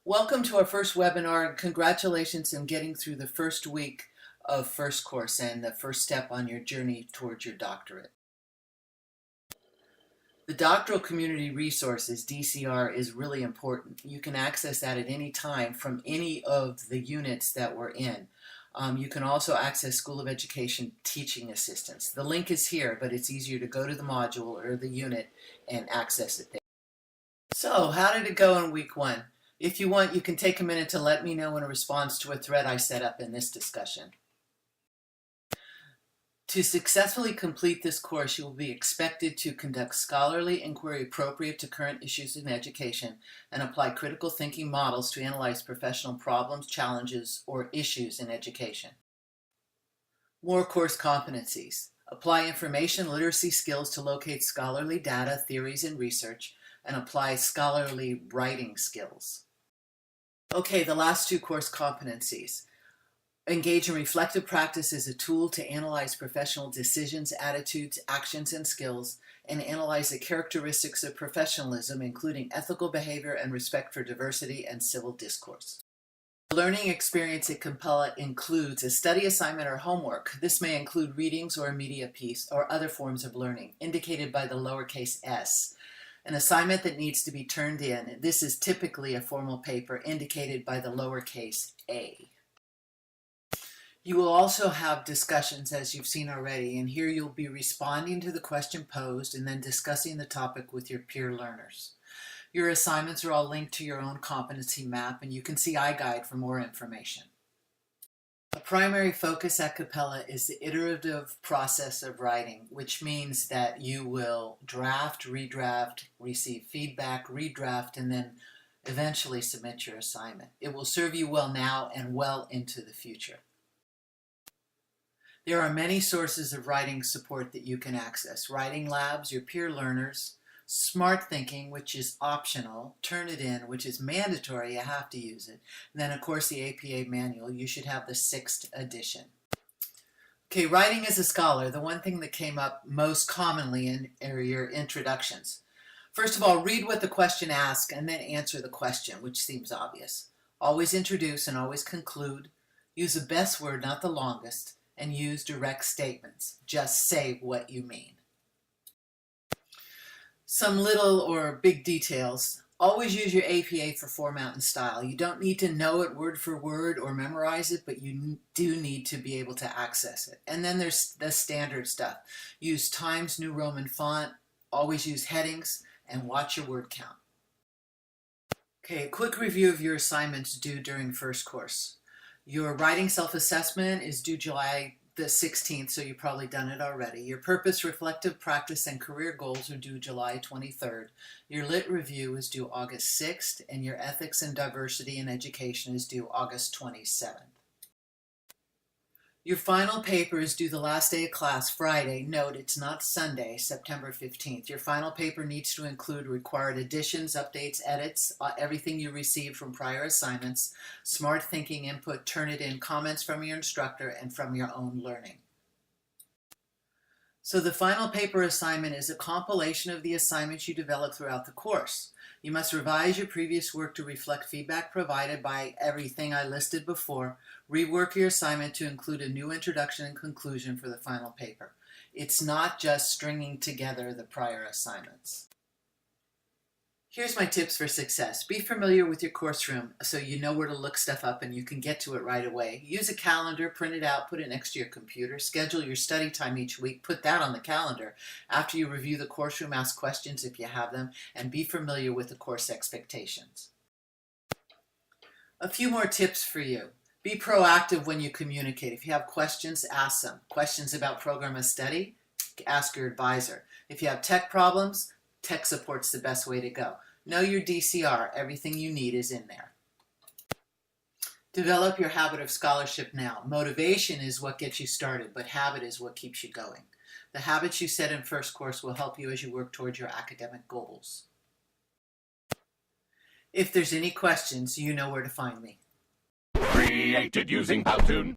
Welcome to our first webinar, and congratulations on getting through the first week of first course and the first step on your journey towards your doctorate. The Doctoral Community Resources, DCR, is really important. You can access that at any time from any of the units that we're in. You can also access School of Education teaching assistance. The link is here, but it's easier to go to the module or the unit and access it there. So, how did it go in week one? If you want, you can take a minute to let me know in response to a thread I set up in this discussion. To successfully complete this course, you will be expected to conduct scholarly inquiry appropriate to current issues in education and apply critical thinking models to analyze professional problems, challenges, or issues in education. More course competencies. Apply information literacy skills to locate scholarly data, theories, and research, and apply scholarly writing skills. Okay, the last two course competencies. Engage in reflective practice as a tool to analyze professional decisions, attitudes, actions, and skills, and analyze the characteristics of professionalism, including ethical behavior and respect for diversity and civil discourse. The learning experience at Capella includes a study assignment or homework. This may include readings or a media piece or other forms of learning, indicated by the lowercase s. An assignment that needs to be turned in. This is typically a formal paper indicated by the lowercase a. You will also have discussions, as you've seen already, and here you'll be responding to the question posed and then discussing the topic with your peer learners. Your assignments are all linked to your own competency map, and you can see iGuide for more information. A primary focus at Capella is the iterative process of writing, which means that you will draft, redraft, receive feedback, redraft, and then eventually submit your assignment. It will serve you well now and well into the future. There are many sources of writing support that you can access. Writing Labs, your peer learners, Smart Thinking, which is optional, Turnitin, which is mandatory, you have to use it. And then, of course, the APA manual. You should have the 6th edition. Okay, writing as a scholar, the one thing that came up most commonly in your introductions. First of all, read what the question asks and then answer the question, which seems obvious. Always introduce and always conclude. Use the best word, not the longest, and use direct statements. Just say what you mean. Some little or big details. Always use your APA for format and style. You don't need to know it word for word or memorize it, but you do need to be able to access it. And then there's the standard stuff. Use Times New Roman font, always use headings, and watch your word count. Okay, a quick review of your assignments due during first course. Your writing self-assessment is due July the 16th, so you've probably done it already. Your purpose, reflective practice, and career goals are due July 23rd. Your lit review is due August 6th, and your ethics and diversity in education is due August 27th. Your final paper is due the last day of class, Friday. Note, it's not Sunday, September 15th. Your final paper needs to include required additions, updates, edits, everything you received from prior assignments, smart thinking input, Turnitin, comments from your instructor, and from your own learning. So the final paper assignment is a compilation of the assignments you developed throughout the course. You must revise your previous work to reflect feedback provided by everything I listed before. Rework your assignment to include a new introduction and conclusion for the final paper. It's not just stringing together the prior assignments. Here's my tips for success. Be familiar with your course room so you know where to look stuff up and you can get to it right away. Use a calendar, print it out, put it next to your computer. Schedule your study time each week. Put that on the calendar. After you review the course room, ask questions if you have them, and be familiar with the course expectations. A few more tips for you. Be proactive when you communicate. If you have questions, ask them. Questions about program of study, ask your advisor. If you have tech problems, tech support's the best way to go. Know your DCR. Everything you need is in there. Develop your habit of scholarship now. Motivation is what gets you started, but habit is what keeps you going. The habits you set in first course will help you as you work towards your academic goals. If there's any questions, you know where to find me. Created using Powtoon.